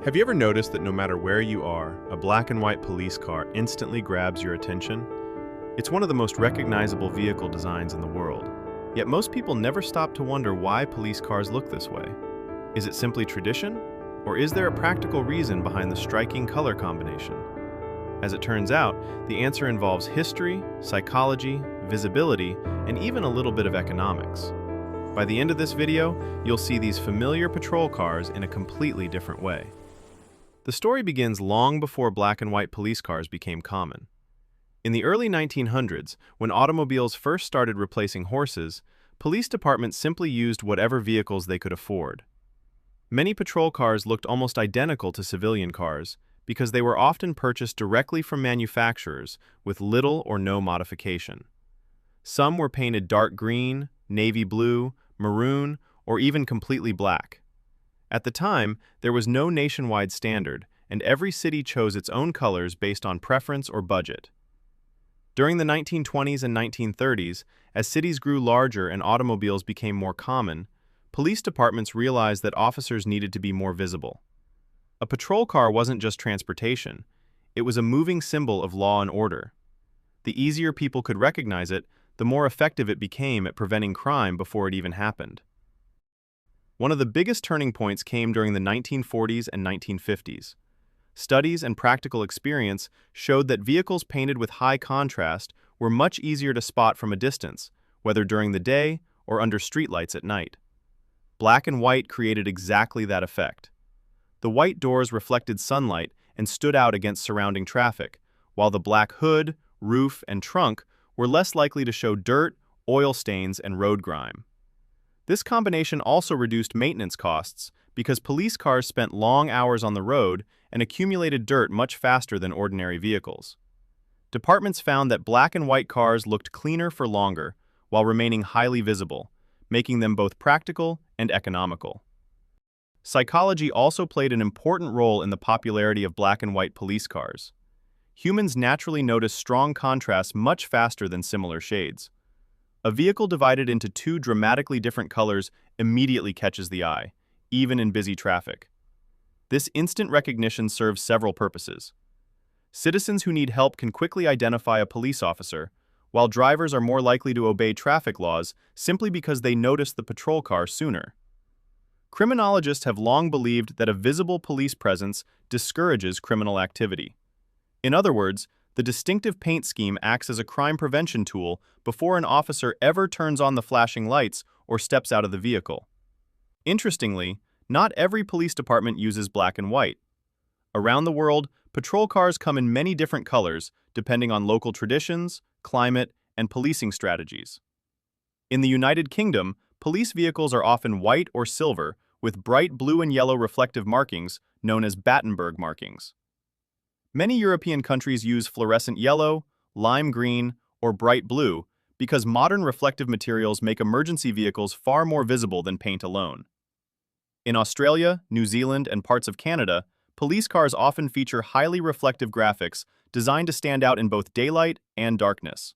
Have you ever noticed that no matter where you are, a black and white police car instantly grabs your attention? It's one of the most recognizable vehicle designs in the world. Yet most people never stop to wonder why police cars look this way. Is it simply tradition? Or is there a practical reason behind the striking color combination? As it turns out, the answer involves history, psychology, visibility, and even a little bit of economics. By the end of this video, you'll see these familiar patrol cars in a completely different way. The story begins long before black and white police cars became common. In the early 1900s, when automobiles first started replacing horses, police departments simply used whatever vehicles they could afford. Many patrol cars looked almost identical to civilian cars because they were often purchased directly from manufacturers with little or no modification. Some were painted dark green, navy blue, maroon, or even completely black. At the time, there was no nationwide standard, and every city chose its own colors based on preference or budget. During the 1920s and 1930s, as cities grew larger and automobiles became more common, police departments realized that officers needed to be more visible. A patrol car wasn't just transportation, it was a moving symbol of law and order. The easier people could recognize it, the more effective it became at preventing crime before it even happened. One of the biggest turning points came during the 1940s and 1950s. Studies and practical experience showed that vehicles painted with high contrast were much easier to spot from a distance, whether during the day or under streetlights at night. Black and white created exactly that effect. The white doors reflected sunlight and stood out against surrounding traffic, while the black hood, roof, and trunk were less likely to show dirt, oil stains, and road grime. This combination also reduced maintenance costs because police cars spent long hours on the road and accumulated dirt much faster than ordinary vehicles. Departments found that black and white cars looked cleaner for longer while remaining highly visible, making them both practical and economical. Psychology also played an important role in the popularity of black and white police cars. Humans naturally notice strong contrasts much faster than similar shades. A vehicle divided into two dramatically different colors immediately catches the eye, even in busy traffic. This instant recognition serves several purposes. Citizens who need help can quickly identify a police officer, while drivers are more likely to obey traffic laws simply because they noticed the patrol car sooner. Criminologists have long believed that a visible police presence discourages criminal activity. In other words, the distinctive paint scheme acts as a crime prevention tool before an officer ever turns on the flashing lights or steps out of the vehicle. Interestingly, not every police department uses black and white. Around the world, patrol cars come in many different colors depending on local traditions, climate, and policing strategies. In the United Kingdom, police vehicles are often white or silver with bright blue and yellow reflective markings known as Battenberg markings. Many European countries use fluorescent yellow, lime green, or bright blue because modern reflective materials make emergency vehicles far more visible than paint alone. In Australia, New Zealand, and parts of Canada, police cars often feature highly reflective graphics designed to stand out in both daylight and darkness.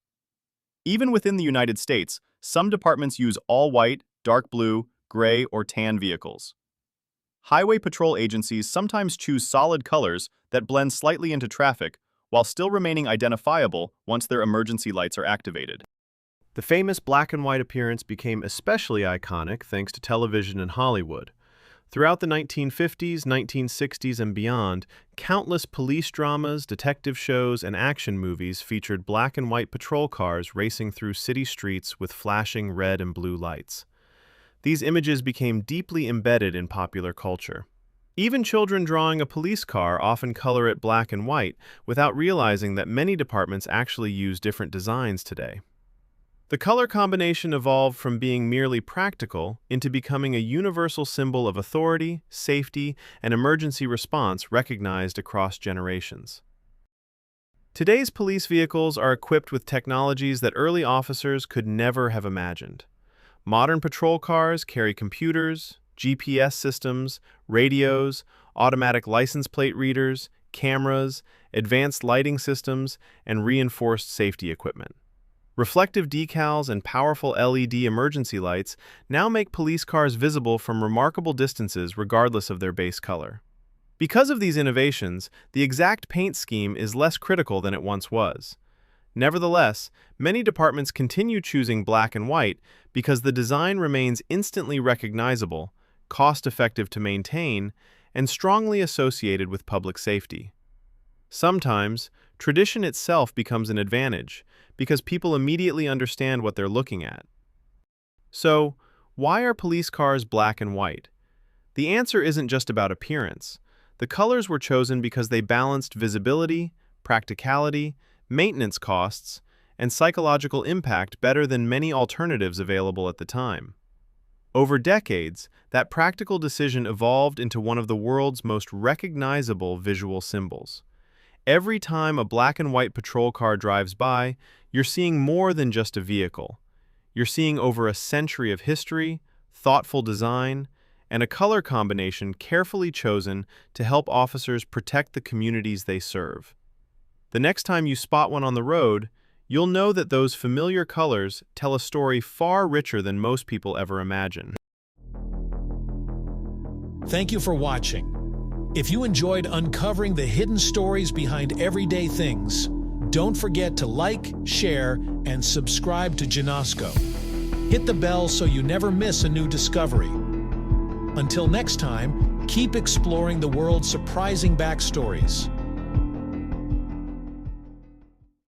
Even within the United States, some departments use all-white, dark blue, gray, or tan vehicles. Highway patrol agencies sometimes choose solid colors that blend slightly into traffic while still remaining identifiable once their emergency lights are activated. The famous black and white appearance became especially iconic thanks to television and Hollywood. Throughout the 1950s, 1960s, and beyond, countless police dramas, detective shows, and action movies featured black and white patrol cars racing through city streets with flashing red and blue lights. These images became deeply embedded in popular culture. Even children drawing a police car often color it black and white without realizing that many departments actually use different designs today. The color combination evolved from being merely practical into becoming a universal symbol of authority, safety, and emergency response recognized across generations. Today's police vehicles are equipped with technologies that early officers could never have imagined. Modern patrol cars carry computers, GPS systems, radios, automatic license plate readers, cameras, advanced lighting systems, and reinforced safety equipment. Reflective decals and powerful LED emergency lights now make police cars visible from remarkable distances regardless of their base color. Because of these innovations, the exact paint scheme is less critical than it once was. Nevertheless, many departments continue choosing black and white because the design remains instantly recognizable, cost-effective to maintain, and strongly associated with public safety. Sometimes, tradition itself becomes an advantage because people immediately understand what they're looking at. So, why are police cars black and white? The answer isn't just about appearance. The colors were chosen because they balanced visibility, practicality, maintenance costs, and psychological impact better than many alternatives available at the time. Over decades, that practical decision evolved into one of the world's most recognizable visual symbols. Every time a black and white patrol car drives by, you're seeing more than just a vehicle. You're seeing over a century of history, thoughtful design, and a color combination carefully chosen to help officers protect the communities they serve. The next time you spot one on the road, you'll know that those familiar colors tell a story far richer than most people ever imagine. Thank you for watching. If you enjoyed uncovering the hidden stories behind everyday things, don't forget to like, share, and subscribe to Janasco. Hit the bell so you never miss a new discovery. Until next time, keep exploring the world's surprising backstories.